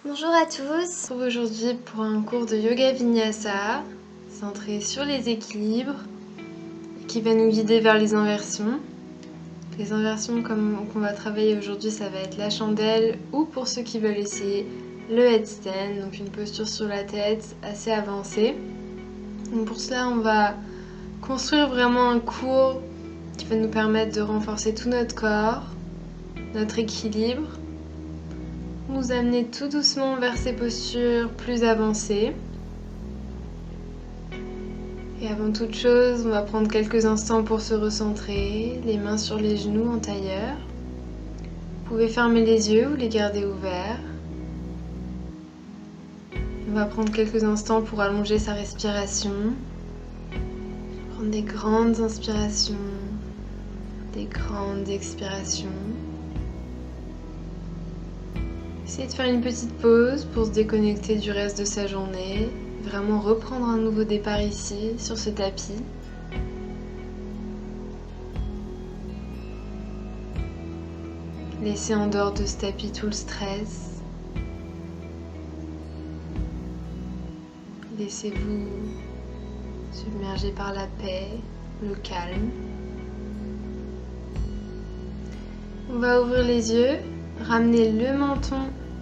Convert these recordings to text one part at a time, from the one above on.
Bonjour à tous, on se retrouve aujourd'hui pour un cours de Yoga Vinyasa centré sur les équilibres qui va nous guider vers les inversions. Les inversions qu'on va travailler aujourd'hui, ça va être la chandelle ou pour ceux qui veulent essayer le headstand, donc une posture sur la tête assez avancée. Donc pour cela, on va construire vraiment un cours qui va nous permettre de renforcer tout notre corps, notre équilibre, nous amener tout doucement vers ces postures plus avancées. Et avant toute chose, on va prendre quelques instants pour se recentrer, les mains sur les genoux en tailleur. Vous pouvez fermer les yeux ou les garder ouverts. On va prendre quelques instants pour allonger sa respiration. Prendre des grandes inspirations, des grandes expirations. Essayez de faire une petite pause pour se déconnecter du reste de sa journée. Vraiment reprendre un nouveau départ ici, sur ce tapis. Laissez en dehors de ce tapis tout le stress. Laissez-vous submerger par la paix, le calme. On va ouvrir les yeux, ramener le menton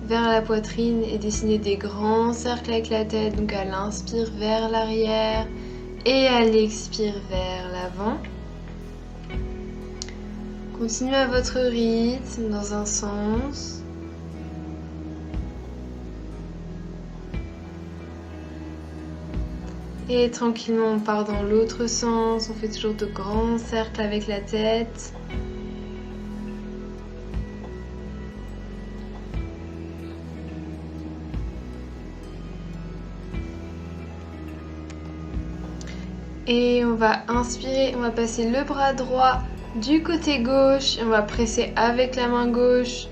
vers la poitrine et dessiner des grands cercles avec la tête. Donc à l'inspire vers l'arrière et à l'expire vers l'avant. Continuez à votre rythme dans un sens. Et tranquillement on part dans l'autre sens. On fait toujours de grands cercles avec la tête. Et on va inspirer, on va passer le bras droit du côté gauche et on va presser avec la main gauche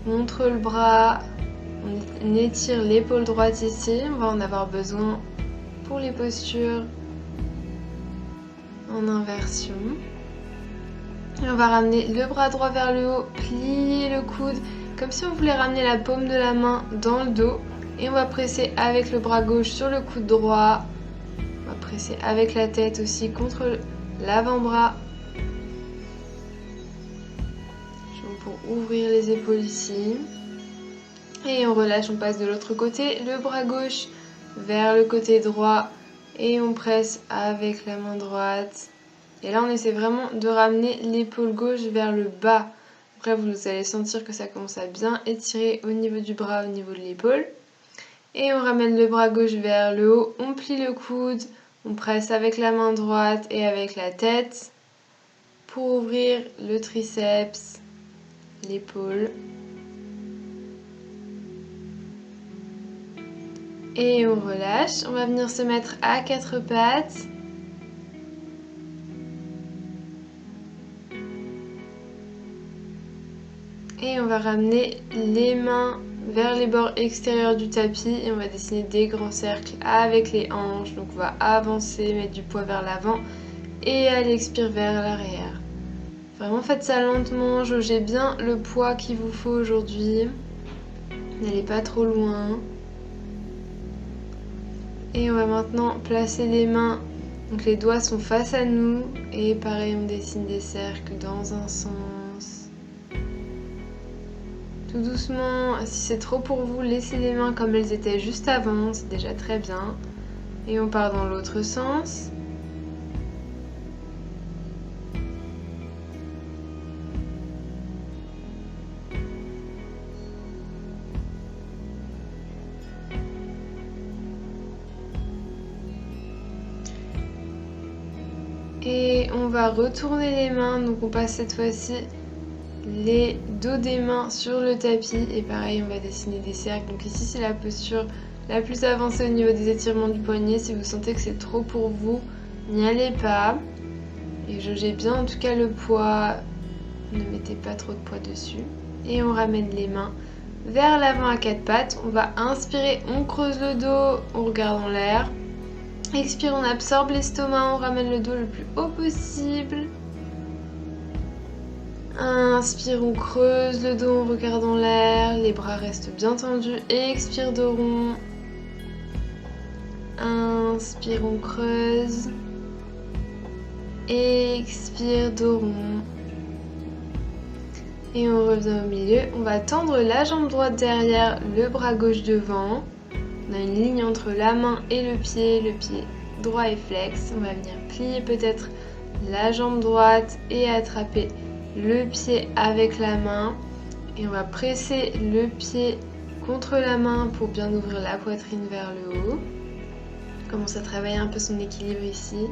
contre le bras. On étire l'épaule droite ici, on va en avoir besoin pour les postures en inversion. Et on va ramener le bras droit vers le haut, plier le coude comme si on voulait ramener la paume de la main dans le dos. Et on va presser avec le bras gauche sur le coude droit. Presser avec la tête aussi contre l'avant-bras. Pour ouvrir les épaules ici. Et on relâche, on passe de l'autre côté. Le bras gauche vers le côté droit. Et on presse avec la main droite. Et là, on essaie vraiment de ramener l'épaule gauche vers le bas. Après, vous allez sentir que ça commence à bien étirer au niveau du bras, au niveau de l'épaule. Et on ramène le bras gauche vers le haut. On plie le coude. On presse avec la main droite et avec la tête pour ouvrir le triceps, l'épaule. Et on relâche. On va venir se mettre à quatre pattes. Et on va ramener les mains vers les bords extérieurs du tapis et on va dessiner des grands cercles avec les hanches. Donc on va avancer, mettre du poids vers l'avant et à l'expire vers l'arrière. Vraiment faites ça lentement, jaugez bien le poids qu'il vous faut aujourd'hui. N'allez pas trop loin. Et on va maintenant placer les mains, donc les doigts sont face à nous et pareil on dessine des cercles dans un sens. Tout doucement, si c'est trop pour vous, laissez les mains comme elles étaient juste avant, c'est déjà très bien. Et on part dans l'autre sens. Et on va retourner les mains, donc on passe cette fois-ci les dos des mains sur le tapis et pareil on va dessiner des cercles. Donc ici c'est la posture la plus avancée au niveau des étirements du poignet. Si vous sentez que c'est trop pour vous, n'y allez pas et jaugez bien en tout cas le poids, ne mettez pas trop de poids dessus. Et on ramène les mains vers l'avant à quatre pattes. On va inspirer, on creuse le dos, on regarde en l'air. Expire, on absorbe l'estomac, on ramène le dos le plus haut possible. Inspire, on creuse le dos, on regarde en l'air, les bras restent bien tendus. Expire, dos rond. Inspire, on creuse. Expire, dos rond. Et on revient au milieu. On va tendre la jambe droite derrière, le bras gauche devant. On a une ligne entre la main et le pied droit est flex. On va venir plier peut-être la jambe droite et attraper le pied avec la main. Et on va presser le pied contre la main pour bien ouvrir la poitrine vers le haut. On commence à travailler un peu son équilibre ici.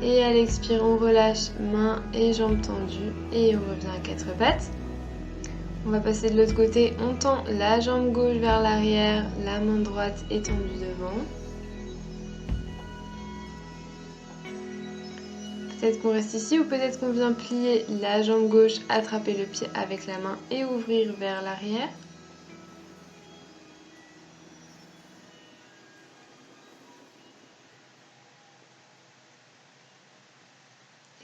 Et à l'expire, on relâche mains et jambes tendues et on revient à quatre pattes. On va passer de l'autre côté, on tend la jambe gauche vers l'arrière, la main droite est tendue devant. Peut-être qu'on reste ici ou peut-être qu'on vient plier la jambe gauche, attraper le pied avec la main et ouvrir vers l'arrière.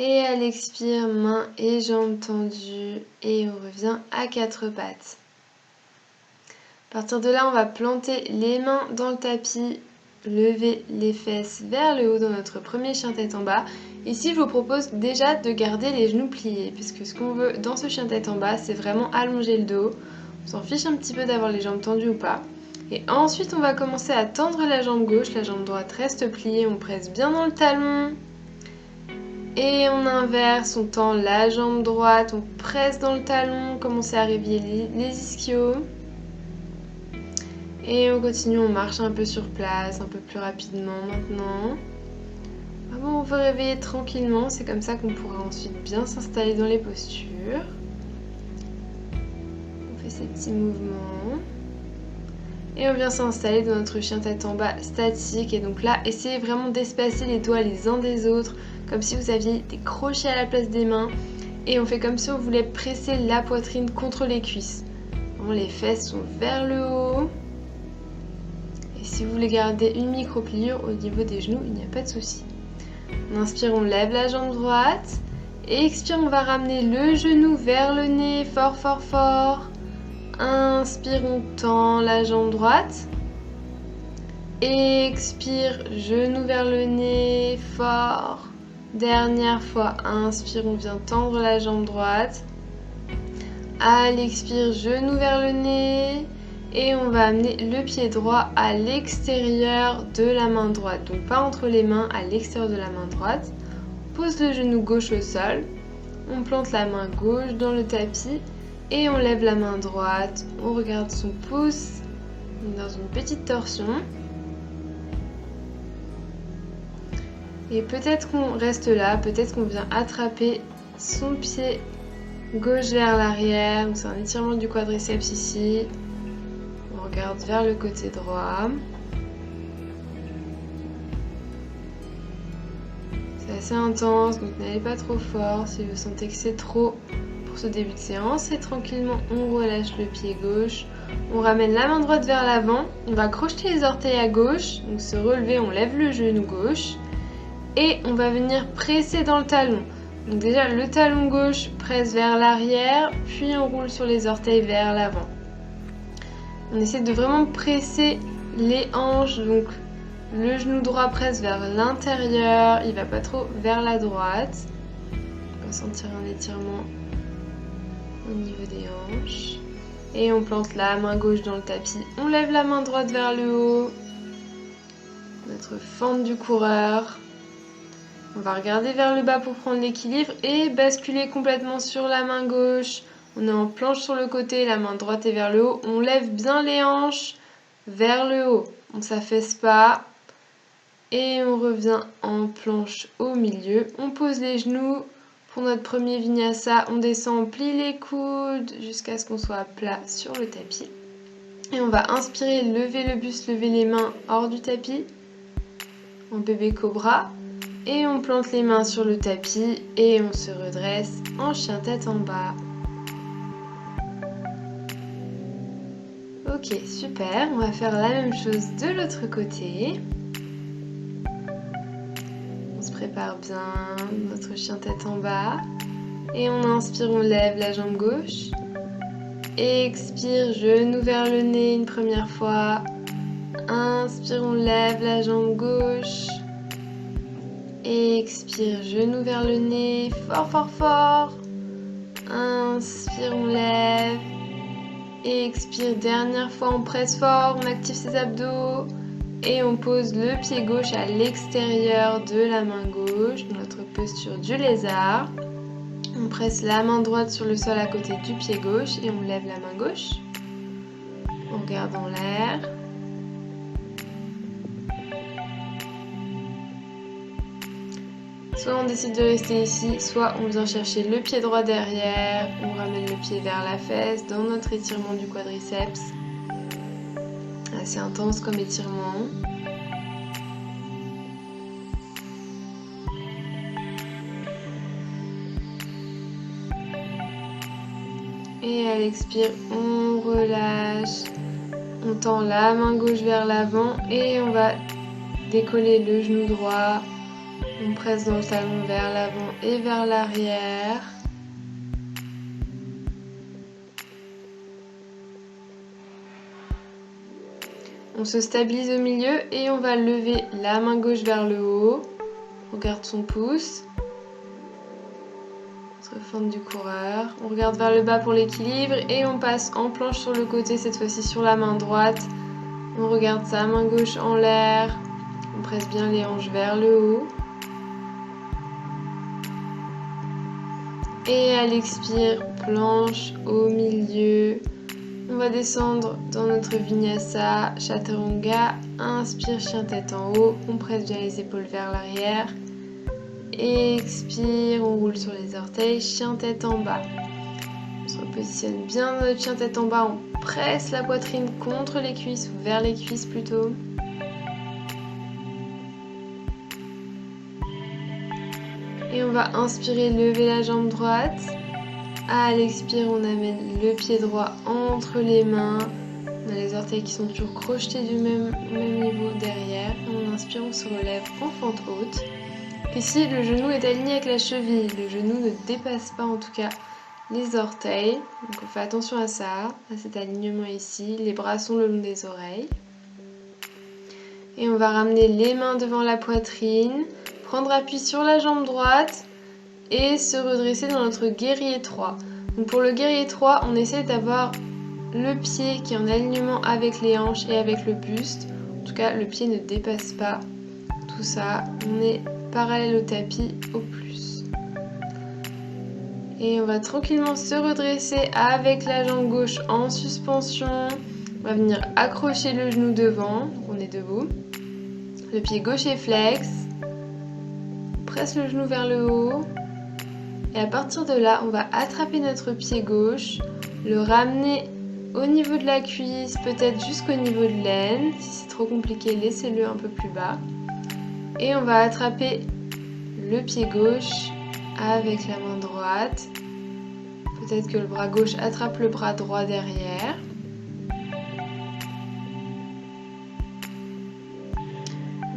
Et à l'expire, mains et jambes tendues et on revient à quatre pattes. À partir de là, on va planter les mains dans le tapis, lever les fesses vers le haut dans notre premier chien tête en bas. Ici, je vous propose déjà de garder les genoux pliés puisque ce qu'on veut dans ce chien tête en bas, c'est vraiment allonger le dos. On s'en fiche un petit peu d'avoir les jambes tendues ou pas. Et ensuite, on va commencer à tendre la jambe gauche, la jambe droite reste pliée, on presse bien dans le talon. Et on inverse, on tend la jambe droite, on presse dans le talon, commence à réveiller les ischios. Et on continue, on marche un peu sur place, un peu plus rapidement maintenant. Vraiment, on veut réveiller tranquillement, c'est comme ça qu'on pourra ensuite bien s'installer dans les postures. On fait ces petits mouvements. Et on vient s'installer dans notre chien tête en bas statique. Et donc là, essayez vraiment d'espacer les doigts les uns des autres, comme si vous aviez des crochets à la place des mains. Et on fait comme si on voulait presser la poitrine contre les cuisses. Vraiment, les fesses sont vers le haut. Et si vous voulez garder une micro-pliure au niveau des genoux, il n'y a pas de souci. On inspire, on lève la jambe droite. Et expire, on va ramener le genou vers le nez, fort, fort, fort. Inspire, on tend la jambe droite. Expire, genou vers le nez, fort. Dernière fois, inspire, on vient tendre la jambe droite. À l'expire, genou vers le nez. Et on va amener le pied droit à l'extérieur de la main droite. Donc pas entre les mains, à l'extérieur de la main droite. Pose le genou gauche au sol. On plante la main gauche dans le tapis. Et on lève la main droite. On regarde son pouce. On est dans une petite torsion. Et peut-être qu'on reste là. Peut-être qu'on vient attraper son pied gauche vers l'arrière. C'est un étirement du quadriceps ici. On regarde vers le côté droit. C'est assez intense, donc n'allez pas trop fort si vous sentez que c'est trop pour ce début de séance. Et tranquillement, on relâche le pied gauche. On ramène la main droite vers l'avant. On va crocheter les orteils à gauche. Donc se relever, on lève le genou gauche. Et on va venir presser dans le talon. Donc déjà, le talon gauche presse vers l'arrière, puis on roule sur les orteils vers l'avant. On essaie de vraiment presser les hanches, donc le genou droit presse vers l'intérieur, il va pas trop vers la droite. On va sentir un étirement au niveau des hanches. Et on plante la main gauche dans le tapis. On lève la main droite vers le haut. Notre fente du coureur. On va regarder vers le bas pour prendre l'équilibre et basculer complètement sur la main gauche. On est en planche sur le côté, la main droite est vers le haut. On lève bien les hanches vers le haut. On ne s'affaisse pas. Et on revient en planche au milieu. On pose les genoux pour notre premier vinyasa. On descend, on plie les coudes jusqu'à ce qu'on soit à plat sur le tapis. Et on va inspirer, lever le buste, lever les mains hors du tapis. En bébé cobra. Et on plante les mains sur le tapis et on se redresse en chien tête en bas. Ok, super. On va faire la même chose de l'autre côté. On se prépare bien, notre chien tête en bas. Et on inspire, on lève la jambe gauche. Expire, genou vers le nez une première fois. Inspire, on lève la jambe gauche. Expire, genou vers le nez, fort, fort, fort. Inspire, on lève. Expire, dernière fois, on presse fort, on active ses abdos. Et on pose le pied gauche à l'extérieur de la main gauche, dans notre posture du lézard. On presse la main droite sur le sol à côté du pied gauche et on lève la main gauche. On regarde en l'air. Soit on décide de rester ici, soit on vient chercher le pied droit derrière, on ramène le pied vers la fesse dans notre étirement du quadriceps. Assez intense comme étirement. Et à l'expire, on relâche. On tend la main gauche vers l'avant et on va décoller le genou droit. On presse dans le talon vers l'avant et vers l'arrière. On se stabilise au milieu et on va lever la main gauche vers le haut. On regarde son pouce. Notre fente du coureur. On regarde vers le bas pour l'équilibre et on passe en planche sur le côté, cette fois-ci sur la main droite. On regarde sa main gauche en l'air. On presse bien les hanches vers le haut. Et à l'expire, planche au milieu. On va descendre dans notre vinyasa, chaturanga. Inspire, chien tête en haut. On presse bien les épaules vers l'arrière. Expire, on roule sur les orteils, chien tête en bas. On se repositionne bien dans notre chien tête en bas. On presse la poitrine contre les cuisses ou vers les cuisses plutôt. Et on va inspirer, lever la jambe droite. À l'expire, on amène le pied droit entre les mains. On a les orteils qui sont toujours crochetés du même niveau derrière. Et on inspire, on se relève en fente haute. Ici, le genou est aligné avec la cheville. Le genou ne dépasse pas en tout cas les orteils. Donc on fait attention à ça, à cet alignement ici. Les bras sont le long des oreilles. Et on va ramener les mains devant la poitrine. Prendre appui sur la jambe droite et se redresser dans notre guerrier 3. Donc pour le guerrier 3, on essaie d'avoir le pied qui est en alignement avec les hanches et avec le buste. En tout cas, le pied ne dépasse pas tout ça. On est parallèle au tapis au plus. Et on va tranquillement se redresser avec la jambe gauche en suspension. On va venir accrocher le genou devant. Donc on est debout. Le pied gauche est flex. Presse le genou vers le haut et à partir de là on va attraper notre pied gauche, le ramener au niveau de la cuisse, peut-être jusqu'au niveau de l'aine. Si c'est trop compliqué, laissez-le un peu plus bas et on va attraper le pied gauche avec la main droite. Peut-être que le bras gauche attrape le bras droit derrière.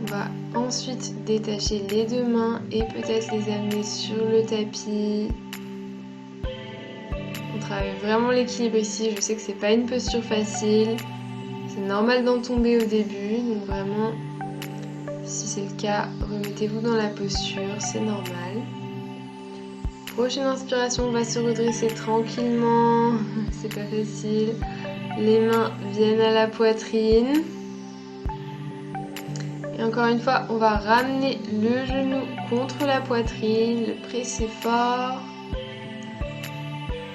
On va ensuite détacher les deux mains et peut-être les amener sur le tapis. On travaille vraiment l'équilibre ici. Je sais que c'est pas une posture facile. C'est normal d'en tomber au début. Donc vraiment, si c'est le cas, remettez-vous dans la posture. C'est normal. Prochaine inspiration, on va se redresser tranquillement. C'est pas facile. Les mains viennent à la poitrine. Et encore une fois, on va ramener le genou contre la poitrine, le presser fort.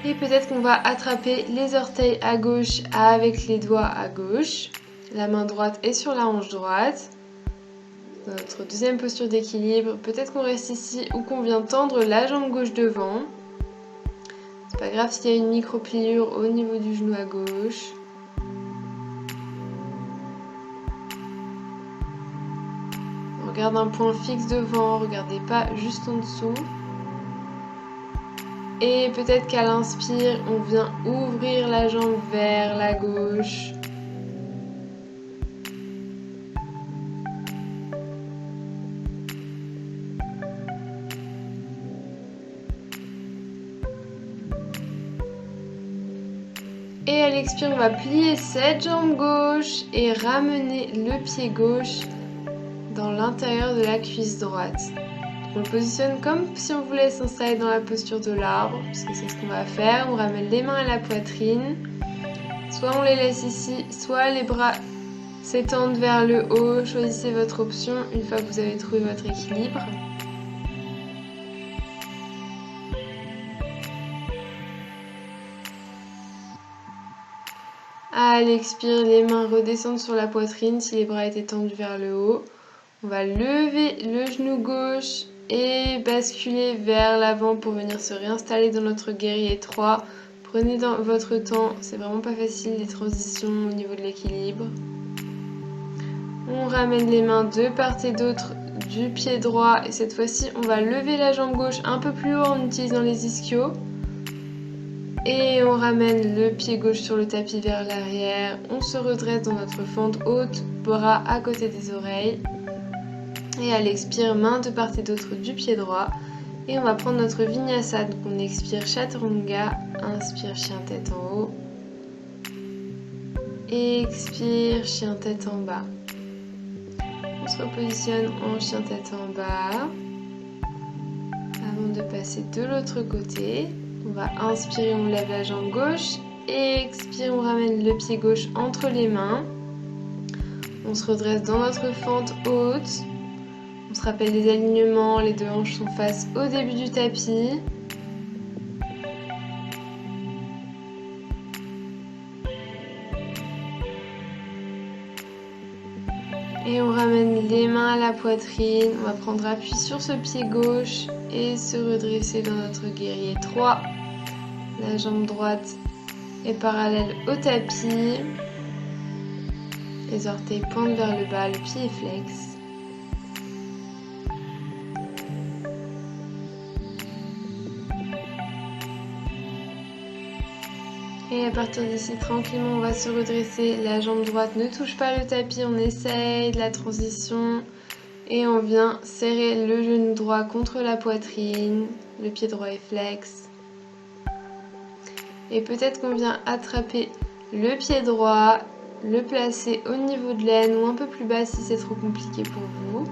Et peut-être qu'on va attraper les orteils à gauche avec les doigts à gauche. La main droite est sur la hanche droite. Dans notre deuxième posture d'équilibre, peut-être qu'on reste ici ou qu'on vient tendre la jambe gauche devant. C'est pas grave s'il y a une micro-pliure au niveau du genou à gauche. Regarde un point fixe devant, regardez pas juste en dessous. Et peut-être qu'à l'inspire, on vient ouvrir la jambe vers la gauche. l'expire, on va plier cette jambe gauche et ramener le pied gauche dans l'intérieur de la cuisse droite. On le positionne comme si on voulait s'installer dans la posture de l'arbre, puisque c'est ce qu'on va faire. On ramène les mains à la poitrine. Soit on les laisse ici, soit les bras s'étendent vers le haut. Choisissez votre option une fois que vous avez trouvé votre équilibre. À l'expire, les mains redescendent sur la poitrine si les bras étaient tendus vers le haut. On va lever le genou gauche et basculer vers l'avant pour venir se réinstaller dans notre guerrier 3. Prenez votre temps, c'est vraiment pas facile les transitions au niveau de l'équilibre. On ramène les mains de part et d'autre du pied droit et cette fois-ci on va lever la jambe gauche un peu plus haut en utilisant les ischios. Et on ramène le pied gauche sur le tapis vers l'arrière. On se redresse dans notre fente haute, bras à côté des oreilles. Et à l'expire, main de part et d'autre du pied droit. Et on va prendre notre vinyasa. Donc on expire chaturanga, inspire chien tête en haut. Expire chien tête en bas. On se repositionne en chien tête en bas. Avant de passer de l'autre côté. On va inspirer, on lève la jambe gauche. Et expire, on ramène le pied gauche entre les mains. On se redresse dans notre fente haute. On se rappelle les alignements, les deux hanches sont face au début du tapis. Et on ramène les mains à la poitrine. On va prendre appui sur ce pied gauche et se redresser dans notre guerrier 3. La jambe droite est parallèle au tapis. Les orteils pointent vers le bas, le pied est flex. Et à partir d'ici, tranquillement, on va se redresser. La jambe droite ne touche pas le tapis. On essaye de la transition. Et on vient serrer le genou droit contre la poitrine. Le pied droit est flex. Et peut-être qu'on vient attraper le pied droit, le placer au niveau de l'aine ou un peu plus bas si c'est trop compliqué pour vous.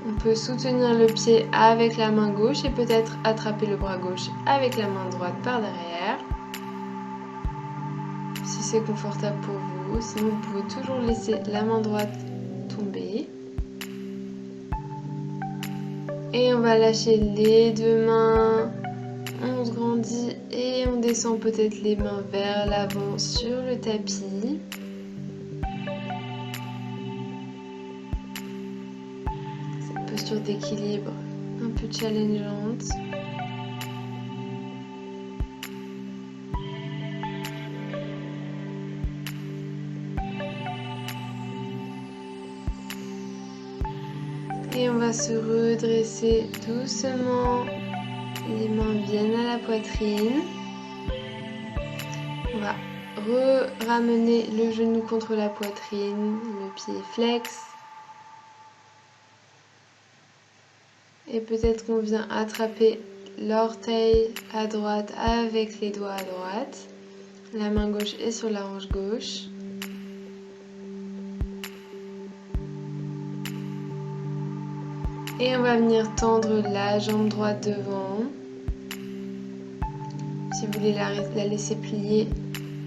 On peut soutenir le pied avec la main gauche et peut-être attraper le bras gauche avec la main droite par derrière. Si c'est confortable pour vous, sinon vous pouvez toujours laisser la main droite tomber. Et on va lâcher les deux mains. On se grandit et on descend peut-être les mains vers l'avant sur le tapis. Posture d'équilibre un peu challengeante. Et on va se redresser doucement. Les mains viennent à la poitrine. On va ramener le genou contre la poitrine, le pied flex. Et peut-être qu'on vient attraper l'orteil à droite avec les doigts à droite. La main gauche est sur la hanche gauche. Et on va venir tendre la jambe droite devant. Si vous voulez la laisser plier,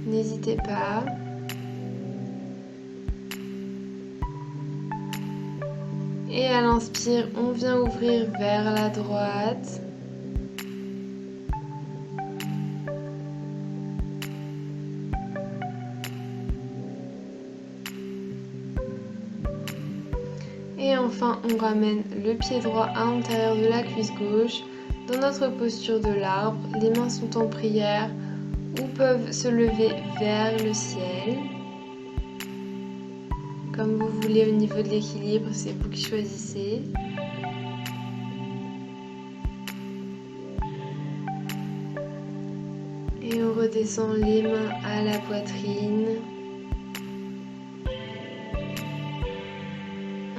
n'hésitez pas. Et à l'inspire, on vient ouvrir vers la droite. Et enfin, on ramène le pied droit à l'intérieur de la cuisse gauche. Dans notre posture de l'arbre, les mains sont en prière ou peuvent se lever vers le ciel. Comme vous voulez au niveau de l'équilibre, c'est vous qui choisissez. Et on redescend les mains à la poitrine.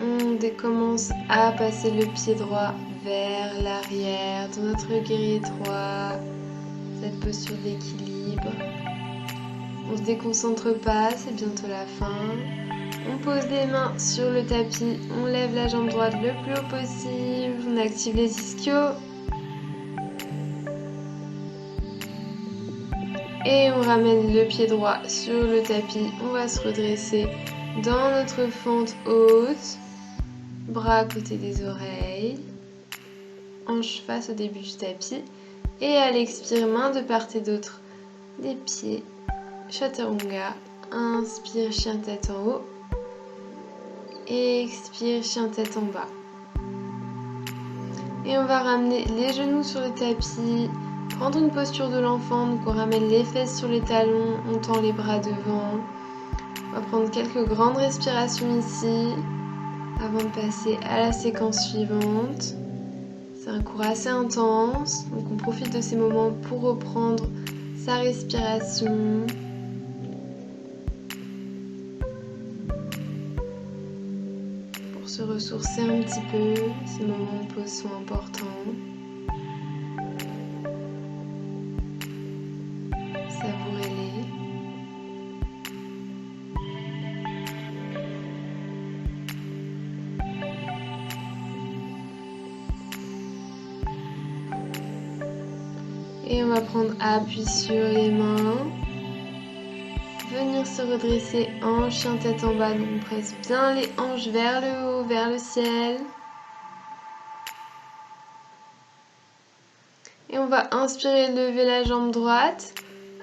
On commence à passer le pied droit vers l'arrière dans notre guerrier 3. Cette posture d'équilibre. On se déconcentre pas, c'est bientôt la fin. On pose les mains sur le tapis, on lève la jambe droite le plus haut possible, on active les ischios. Et on ramène le pied droit sur le tapis, on va se redresser dans notre fente haute. Bras à côté des oreilles, hanches face au début du tapis. Et à l'expire, main de part et d'autre des pieds. Chaturanga, inspire, chien tête en haut. Expire, chien tête en bas. Et on va ramener les genoux sur le tapis, prendre une posture de l'enfant, donc on ramène les fesses sur les talons, on tend les bras devant. On va prendre quelques grandes respirations ici, avant de passer à la séquence suivante. C'est un cours assez intense, donc on profite de ces moments pour reprendre sa respiration. Pour se ressourcer un petit peu, ces moments de pause sont importants. Savourez-les. Et on va prendre appui sur les mains. Venir se redresser en chien tête en bas. Donc on presse bien les hanches vers le haut, vers le ciel. Et on va inspirer, lever la jambe droite.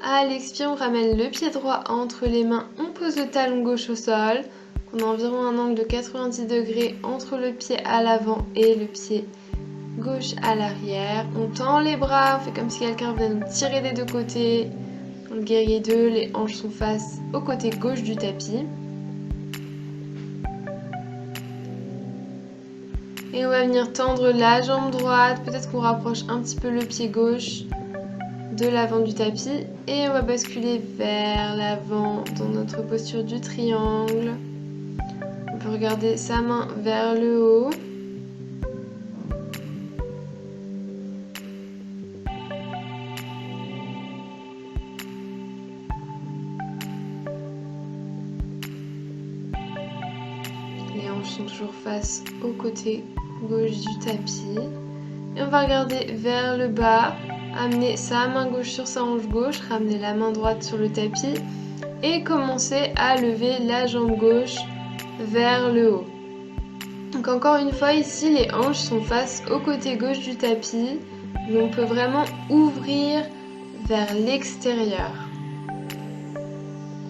À l'expire, on ramène le pied droit entre les mains. On pose le talon gauche au sol. On a environ un angle de 90 degrés entre le pied à l'avant et le pied gauche à l'arrière. On tend les bras, on fait comme si quelqu'un venait nous tirer des deux côtés. Dans le guerrier 2, les hanches sont face au côté gauche du tapis. Et on va venir tendre la jambe droite. Peut-être qu'on rapproche un petit peu le pied gauche de l'avant du tapis. Et on va basculer vers l'avant dans notre posture du triangle. On peut regarder sa main vers le haut. Les hanches sont toujours face au côté gauche du tapis. Et on va regarder vers le bas, amener sa main gauche sur sa hanche gauche, ramener la main droite sur le tapis et commencer à lever la jambe gauche vers le haut. Donc encore une fois ici, les hanches sont face au côté gauche du tapis, mais on peut vraiment ouvrir vers l'extérieur.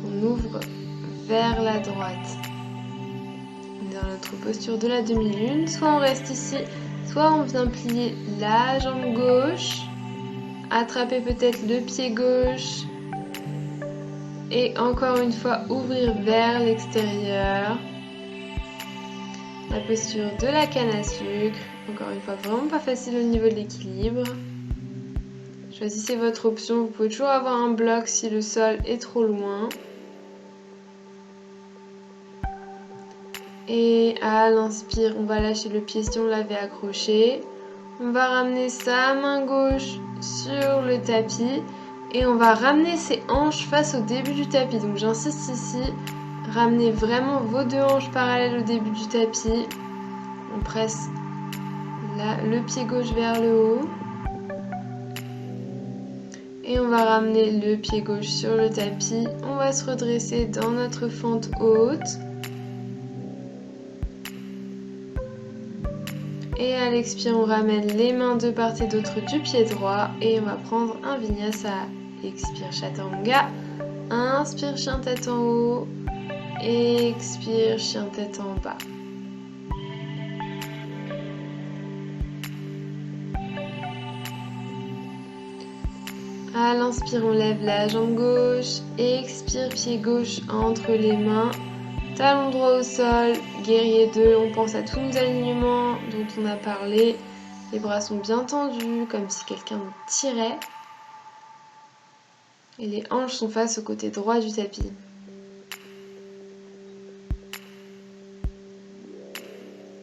On ouvre vers la droite. Dans notre posture de la demi-lune, soit on reste ici, soit on vient plier la jambe gauche, attraper peut-être le pied gauche et encore une fois ouvrir vers l'extérieur. La posture de la canne à sucre, encore une fois vraiment pas facile au niveau de l'équilibre. Choisissez votre option, vous pouvez toujours avoir un bloc si le sol est trop loin. Et à l'inspire, on va lâcher le pied si on l'avait accroché. On va ramener sa main gauche sur le tapis. Et on va ramener ses hanches face au début du tapis. Donc j'insiste ici, ramenez vraiment vos deux hanches parallèles au début du tapis. On presse le pied gauche vers le haut. Et on va ramener le pied gauche sur le tapis. On va se redresser dans notre fente haute. Et à l'expire, on ramène les mains de part et d'autre du pied droit. Et on va prendre un vinyasa. Expire, chaturanga. Inspire, chien tête en haut. Expire, chien tête en bas. À l'inspire, on lève la jambe gauche. Expire, pied gauche entre les mains. Talon droit au sol, guerrier 2, on pense à tous nos alignements dont on a parlé. Les bras sont bien tendus, comme si quelqu'un nous tirait. Et les hanches sont face au côté droit du tapis.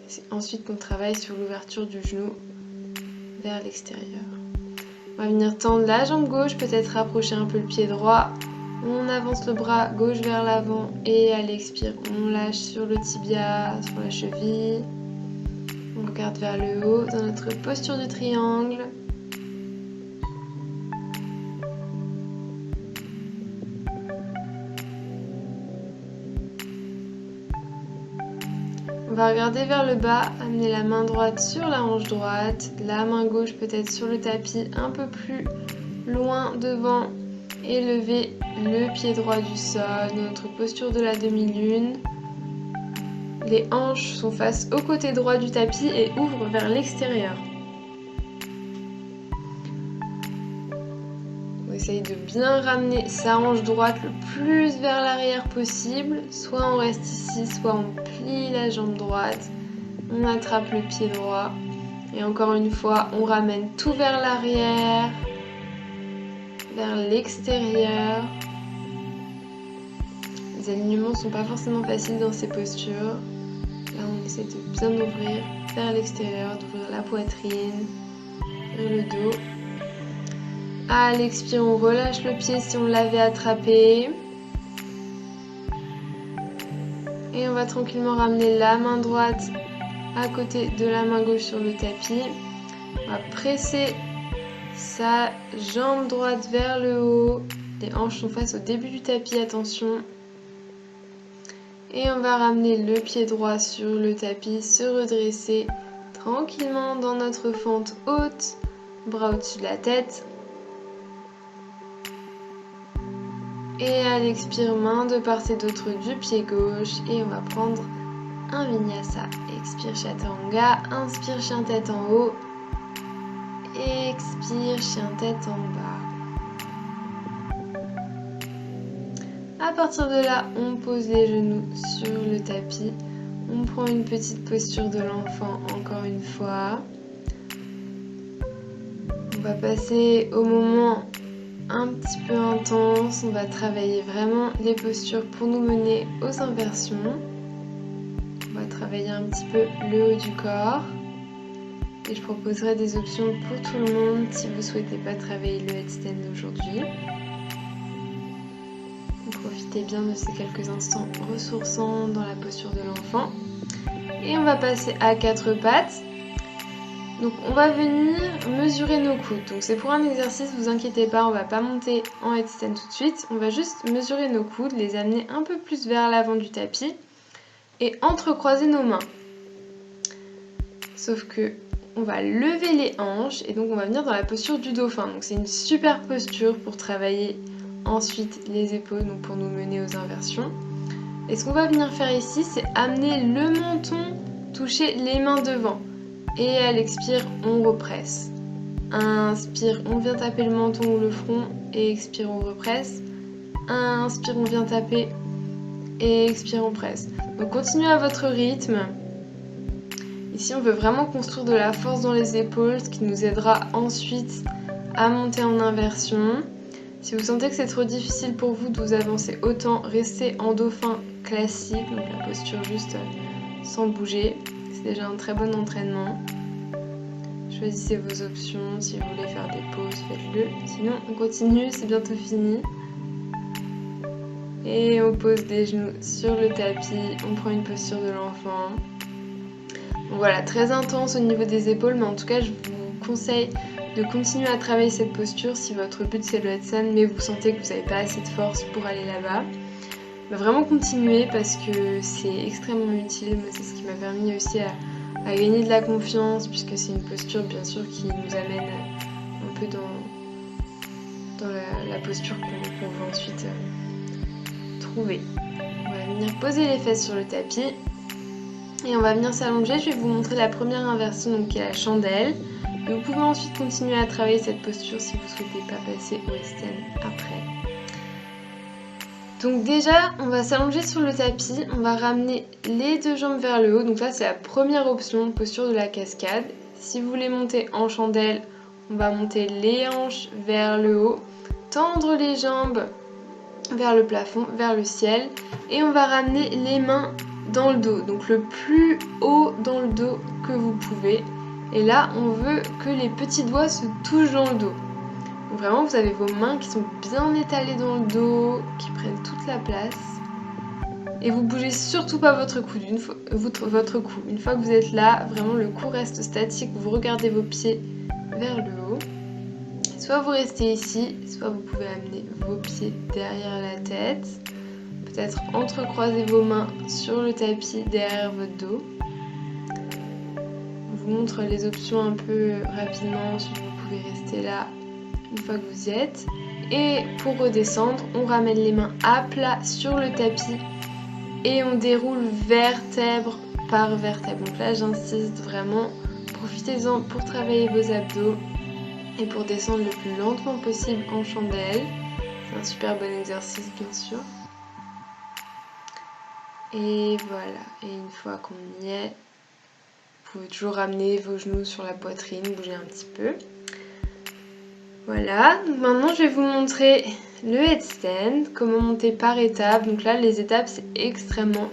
C'est ensuite qu'on travaille sur l'ouverture du genou vers l'extérieur. On va venir tendre la jambe gauche, peut-être rapprocher un peu le pied droit On avance le bras gauche vers l'avant et à l'expire, on lâche sur le tibia, sur la cheville. On regarde vers le haut dans notre posture du triangle. On va regarder vers le bas, amener la main droite sur la hanche droite, la main gauche peut-être sur le tapis un peu plus loin devant et lever le pied droit du sol dans notre posture de la demi-lune. Les hanches sont face au côté droit du tapis et ouvrent vers l'extérieur. On essaye de bien ramener sa hanche droite le plus vers l'arrière possible. Soit on reste ici, soit on plie la jambe droite. On attrape le pied droit. Et encore une fois, on ramène tout vers l'arrière, vers l'extérieur. Les alignements ne sont pas forcément faciles dans ces postures. Là, on essaie de bien ouvrir vers l'extérieur, d'ouvrir la poitrine, vers le dos. À l'expire, on relâche le pied si on l'avait attrapé. Et on va tranquillement ramener la main droite à côté de la main gauche sur le tapis. On va presser sa jambe droite vers le haut. Les hanches sont face au début du tapis, attention. Et on va ramener le pied droit sur le tapis, se redresser tranquillement dans notre fente haute, bras au-dessus de la tête. Et à l'expire, main de part et d'autre du pied gauche. Et on va prendre un vinyasa. Expire chaturanga, inspire chien tête en haut. Expire chien tête en bas. À partir de là, on pose les genoux sur le tapis. On prend une petite posture de l'enfant encore une fois. On va passer au moment un petit peu intense. On va travailler vraiment les postures pour nous mener aux inversions. On va travailler un petit peu le haut du corps. Et je proposerai des options pour tout le monde si vous ne souhaitez pas travailler le headstand aujourd'hui. Profitez bien de ces quelques instants ressourçants dans la posture de l'enfant. Et on va passer à quatre pattes. Donc on va venir mesurer nos coudes. Donc c'est pour un exercice, vous inquiétez pas, on va pas monter en headstand tout de suite. On va juste mesurer nos coudes, les amener un peu plus vers l'avant du tapis et entrecroiser nos mains. Sauf que on va lever les hanches et donc on va venir dans la posture du dauphin. Donc c'est une super posture pour travailler ensuite les épaules, donc pour nous mener aux inversions. Et ce qu'on va venir faire ici, c'est amener le menton, toucher les mains devant. Et à l'expire, on represse. Inspire, on vient taper le menton ou le front. Et expire, on represse. Inspire, on vient taper. Et expire, on presse. Donc continuez à votre rythme. Ici, on veut vraiment construire de la force dans les épaules, ce qui nous aidera ensuite à monter en inversion. Si vous sentez que c'est trop difficile pour vous de vous avancer autant, restez en dauphin classique, donc la posture juste sans bouger. C'est déjà un très bon entraînement. Choisissez vos options, si vous voulez faire des pauses, faites-le. Sinon, on continue, c'est bientôt fini. Et on pose des genoux sur le tapis, on prend une posture de l'enfant. Donc voilà, très intense au niveau des épaules, mais en tout cas, je vous conseille de continuer à travailler cette posture si votre but c'est le headstand, mais vous sentez que vous n'avez pas assez de force pour aller là-bas. Vraiment continuer parce que c'est extrêmement utile. Moi, c'est ce qui m'a permis aussi à gagner de la confiance, puisque c'est une posture bien sûr qui nous amène un peu dans la posture qu'on veut ensuite trouver. On va venir poser les fesses sur le tapis et on va venir s'allonger. Je vais vous montrer la première inversion, donc qui est la chandelle. Et vous pouvez ensuite continuer à travailler cette posture si vous ne souhaitez pas passer au headstand après. Donc déjà, on va s'allonger sur le tapis, on va ramener les deux jambes vers le haut. Donc là, c'est la première option, posture de la cascade. Si vous voulez monter en chandelle, on va monter les hanches vers le haut, tendre les jambes vers le plafond, vers le ciel. Et on va ramener les mains dans le dos, donc le plus haut dans le dos que vous pouvez. Et là, on veut que les petits doigts se touchent dans le dos. Donc vraiment, vous avez vos mains qui sont bien étalées dans le dos, qui prennent toute la place. Et vous bougez surtout pas votre cou. Une fois que vous êtes là, vraiment le cou reste statique. Vous regardez vos pieds vers le haut. Soit vous restez ici, soit vous pouvez amener vos pieds derrière la tête. Peut-être entrecroiser vos mains sur le tapis derrière votre dos. Je vous montre les options un peu rapidement. Ensuite, vous pouvez rester là une fois que vous y êtes. Et pour redescendre, on ramène les mains à plat sur le tapis et on déroule vertèbre par vertèbre. Donc là, j'insiste vraiment, profitez-en pour travailler vos abdos et pour descendre le plus lentement possible en chandelle. C'est un super bon exercice, bien sûr. Et voilà, et une fois qu'on y est, vous pouvez toujours ramener vos genoux sur la poitrine, bouger un petit peu. Voilà, donc maintenant je vais vous montrer le headstand, comment monter par étapes. Donc là, les étapes, c'est extrêmement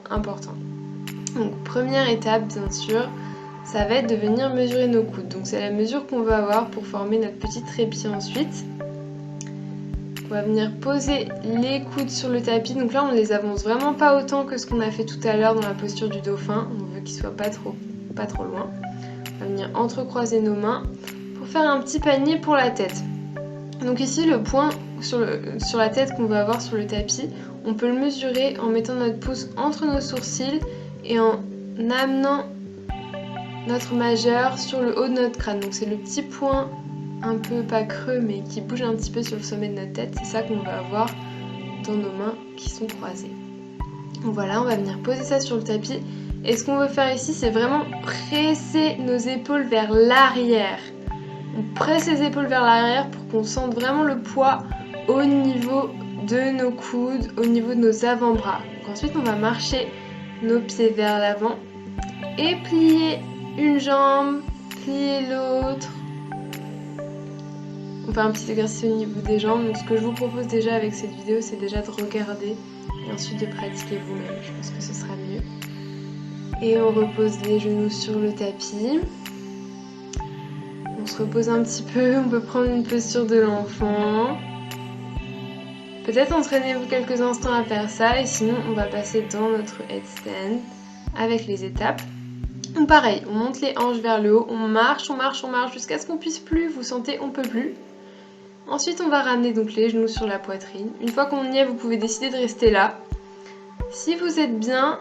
important. Donc première étape, bien sûr, ça va être de venir mesurer nos coudes. Donc c'est la mesure qu'on va avoir pour former notre petit trépied ensuite. On va venir poser les coudes sur le tapis. Donc là, on les avance vraiment pas autant que ce qu'on a fait tout à l'heure dans la posture du dauphin. On veut qu'ils soient pas trop loin. On va venir entrecroiser nos mains pour faire un petit panier pour la tête. Donc ici, le point sur la tête qu'on va avoir sur le tapis, on peut le mesurer en mettant notre pouce entre nos sourcils et en amenant notre majeur sur le haut de notre crâne. Donc c'est le petit point un peu pas creux mais qui bouge un petit peu sur le sommet de notre tête. C'est ça qu'on va avoir dans nos mains qui sont croisées. Donc voilà, on va venir poser ça sur le tapis. Et ce qu'on veut faire ici, c'est vraiment presser nos épaules vers l'arrière. On presse les épaules vers l'arrière pour qu'on sente vraiment le poids au niveau de nos coudes, au niveau de nos avant-bras. Donc ensuite, on va marcher nos pieds vers l'avant et plier une jambe, plier l'autre. On fait un petit exercice au niveau des jambes. Donc ce que je vous propose déjà avec cette vidéo, c'est déjà de regarder et ensuite de pratiquer vous-même. Je pense que ce sera mieux. Et on repose les genoux sur le tapis. On se repose un petit peu, on peut prendre une posture de l'enfant. Peut-être entraînez-vous quelques instants à faire ça et sinon on va passer dans notre headstand avec les étapes. Donc pareil, on monte les hanches vers le haut, on marche jusqu'à ce qu'on puisse plus, vous sentez on peut plus. Ensuite on va ramener donc les genoux sur la poitrine. Une fois qu'on y est, vous pouvez décider de rester là. Si vous êtes bien,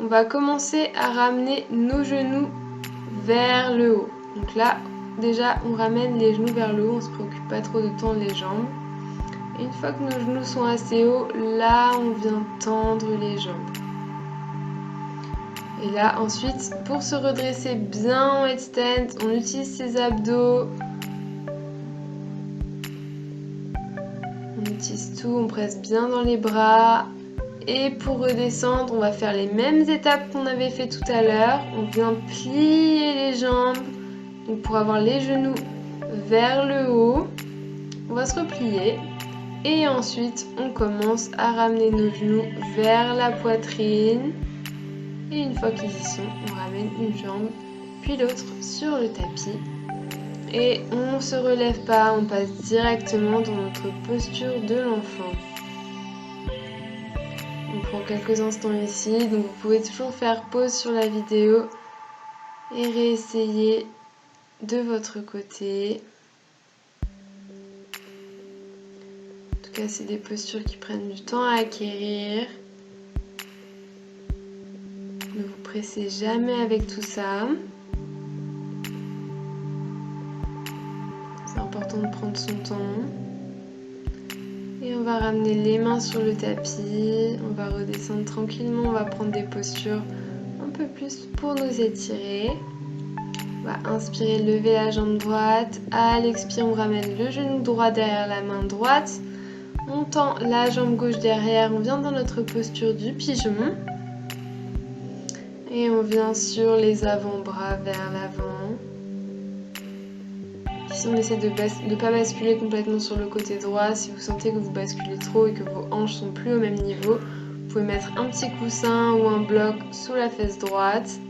on va commencer à ramener nos genoux vers le haut. Donc là, déjà, on ramène les genoux vers le haut, on ne se préoccupe pas trop de tendre les jambes. Et une fois que nos genoux sont assez hauts, là, on vient tendre les jambes. Et là, ensuite, pour se redresser bien en headstand, on utilise ses abdos. On utilise tout, on presse bien dans les bras. Et pour redescendre, on va faire les mêmes étapes qu'on avait fait tout à l'heure. On vient plier les jambes. Donc pour avoir les genoux vers le haut, on va se replier. Et ensuite, on commence à ramener nos genoux vers la poitrine. Et une fois qu'ils y sont, on ramène une jambe, puis l'autre sur le tapis. Et on ne se relève pas, on passe directement dans notre posture de l'enfant. On prend quelques instants ici, donc vous pouvez toujours faire pause sur la vidéo et réessayer de votre côté. En tout cas, c'est des postures qui prennent du temps à acquérir. Ne vous pressez jamais avec tout ça. C'est important de prendre son temps. Et on va ramener les mains sur le tapis. On va redescendre tranquillement. On va prendre des postures un peu plus pour nous étirer. On va inspirer, lever la jambe droite. À l'expire, on ramène le genou droit derrière la main droite. On tend la jambe gauche derrière. On vient dans notre posture du pigeon. Et on vient sur les avant-bras vers l'avant. Ici, on essaie de ne pas basculer complètement sur le côté droit. Si vous sentez que vous basculez trop et que vos hanches sont plus au même niveau, vous pouvez mettre un petit coussin ou un bloc sous la fesse droite.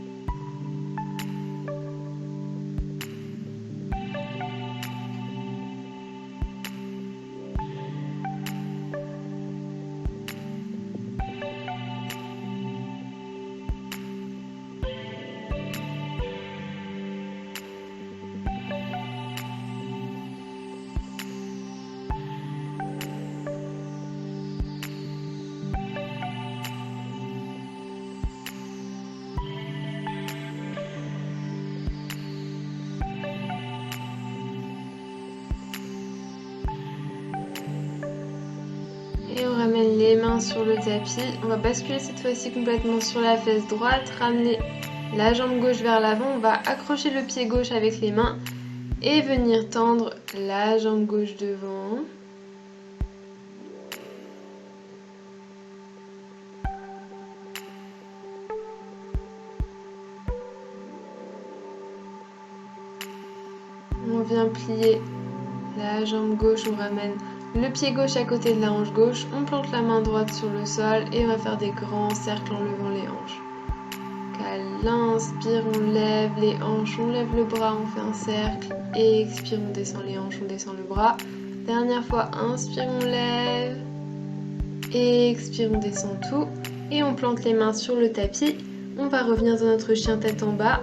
Et on ramène les mains sur le tapis. On va basculer cette fois-ci complètement sur la fesse droite, ramener la jambe gauche vers l'avant. On va accrocher le pied gauche avec les mains et venir tendre la jambe gauche devant. On vient plier la jambe gauche, on ramène le pied gauche à côté de la hanche gauche, on plante la main droite sur le sol et on va faire des grands cercles en levant les hanches. Donc à l'inspire, on lève les hanches, on lève le bras, on fait un cercle et expire, on descend les hanches, on descend le bras. Dernière fois, inspire, on lève et expire, on descend tout et on plante les mains sur le tapis. On va revenir dans notre chien tête en bas.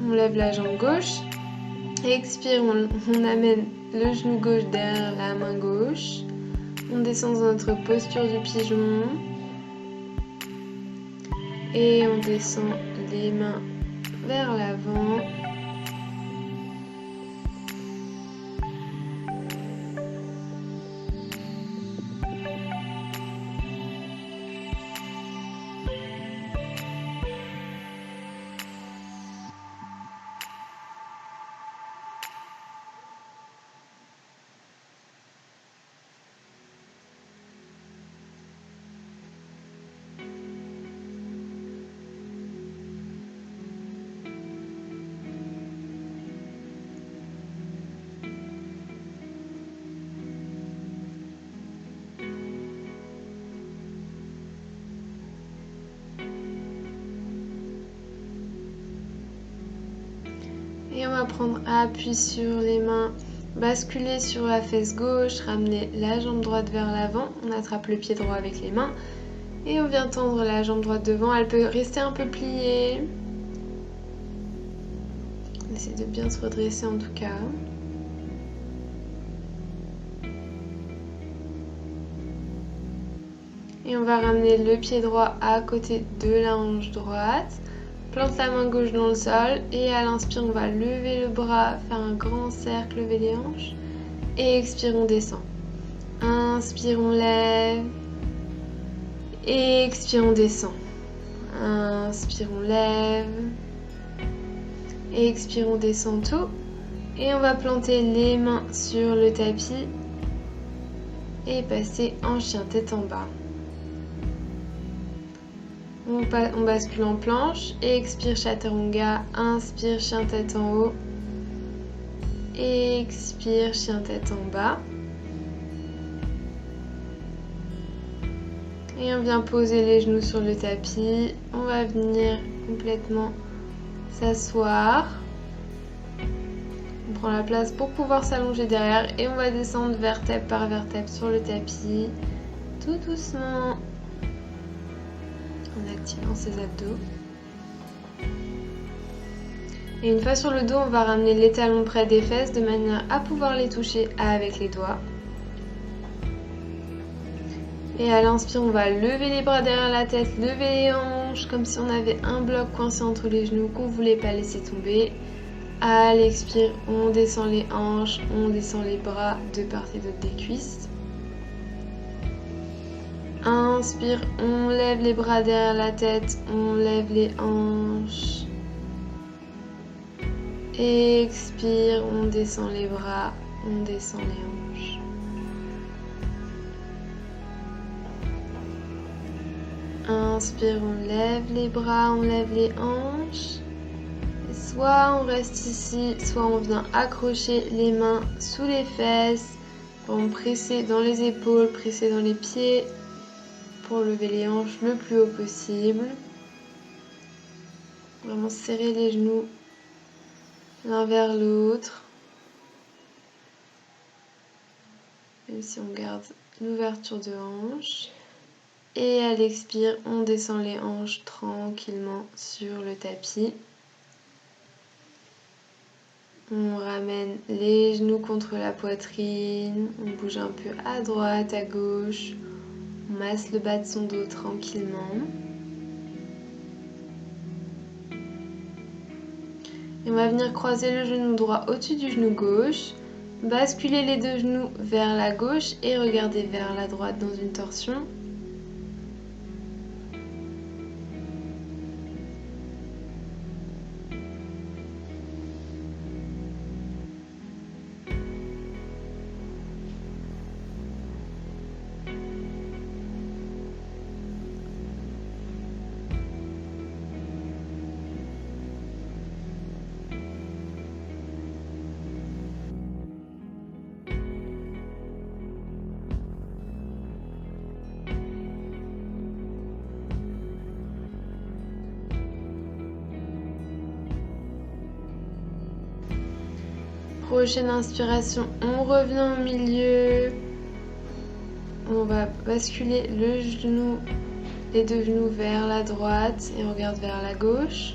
On lève la jambe gauche. Expire, on amène le genou gauche derrière la main gauche. On descend dans notre posture du pigeon. Et on descend les mains vers l'avant. Et on va prendre appui sur les mains, basculer sur la fesse gauche, ramener la jambe droite vers l'avant. On attrape le pied droit avec les mains et on vient tendre la jambe droite devant. Elle peut rester un peu pliée. On essaie de bien se redresser en tout cas. Et on va ramener le pied droit à côté de la hanche droite. Plante la main gauche dans le sol et à l'inspire, on va lever le bras, faire un grand cercle, lever les hanches. Et expire, on descend. Inspire, on lève. Et expire, on descend. Inspire, on lève. Et expire, on descend tout. Et on va planter les mains sur le tapis et passer en chien tête en bas. On bascule en planche et expire chaturanga, inspire chien tête en haut, et expire chien tête en bas. Et on vient poser les genoux sur le tapis, on va venir complètement s'asseoir. On prend la place pour pouvoir s'allonger derrière et on va descendre vertèbre par vertèbre sur le tapis, tout doucement. En activant ses abdos. Et une fois sur le dos, on va ramener les talons près des fesses de manière à pouvoir les toucher avec les doigts. Et à l'inspire, on va lever les bras derrière la tête, lever les hanches comme si on avait un bloc coincé entre les genoux qu'on ne voulait pas laisser tomber. À l'expire, on descend les hanches, on descend les bras de part et d'autre des cuisses. Inspire, on lève les bras derrière la tête, on lève les hanches. Expire, on descend les bras, on descend les hanches. Inspire, on lève les bras, on lève les hanches. Et soit on reste ici, soit on vient accrocher les mains sous les fesses. On presser dans les épaules, presser dans les pieds. Pour lever les hanches le plus haut possible. Vraiment serrer les genoux l'un vers l'autre. Même si on garde l'ouverture de hanche. Et à l'expire, on descend les hanches tranquillement sur le tapis. On ramène les genoux contre la poitrine. On bouge un peu à droite, à gauche. On masse le bas de son dos tranquillement. Et on va venir croiser le genou droit au-dessus du genou gauche. Basculez les deux genoux vers la gauche et regardez vers la droite dans une torsion. Prochaine inspiration, on revient au milieu. On va basculer les deux genoux vers la droite et on regarde vers la gauche.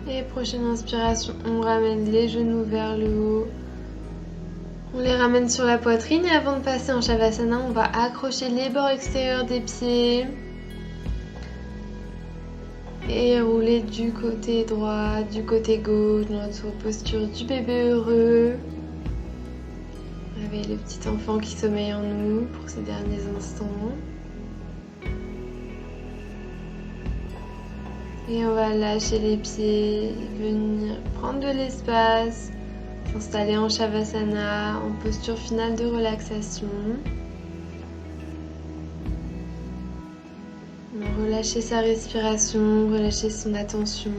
Et prochaine inspiration, on ramène les genoux vers le haut. On les ramène sur la poitrine et avant de passer en Shavasana, on va accrocher les bords extérieurs des pieds. Et rouler du côté droit, du côté gauche, dans notre posture du bébé heureux. Avec le petit enfant qui sommeille en nous pour ces derniers instants. Et on va lâcher les pieds, venir prendre de l'espace, s'installer en Shavasana, en posture finale de relaxation. Relâcher sa respiration, relâcher son attention.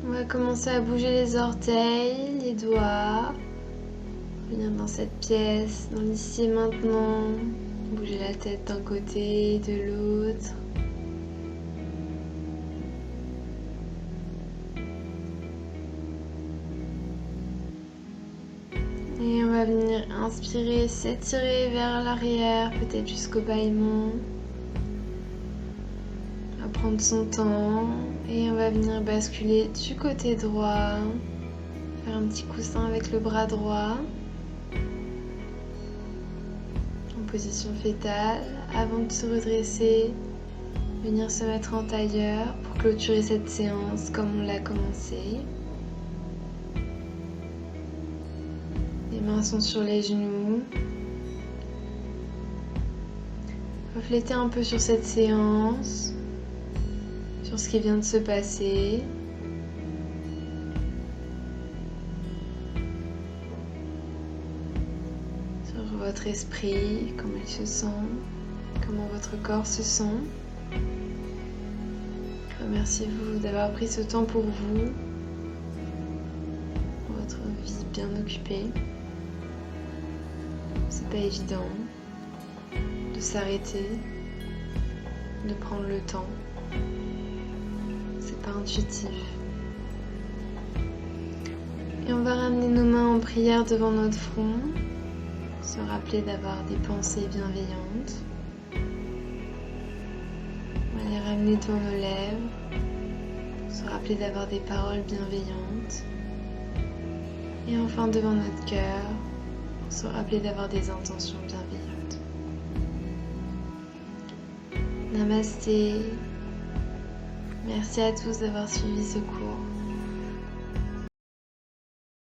On va commencer à bouger les orteils, les doigts. Venir dans cette pièce, dans l'ici et maintenant. Bouger la tête d'un côté, de l'autre. Et on va venir inspirer, s'étirer vers l'arrière, peut-être jusqu'au bâillement. On va prendre son temps et on va venir basculer du côté droit. Faire un petit coussin avec le bras droit. En position fétale. Avant de se redresser, venir se mettre en tailleur pour clôturer cette séance comme on l'a commencé. Les mains sont sur les genoux. Reflétez un peu sur cette séance, sur ce qui vient de se passer. Sur votre esprit, comment il se sent, comment votre corps se sent. Remerciez-vous d'avoir pris ce temps pour vous, pour votre vie bien occupée. C'est pas évident de s'arrêter, de prendre le temps. C'est pas intuitif. Et on va ramener nos mains en prière devant notre front, se rappeler d'avoir des pensées bienveillantes. On va les ramener devant nos lèvres. Se rappeler d'avoir des paroles bienveillantes. Et enfin devant notre cœur, se rappeler d'avoir des intentions bienveillantes. Namasté. Merci à tous d'avoir suivi ce cours.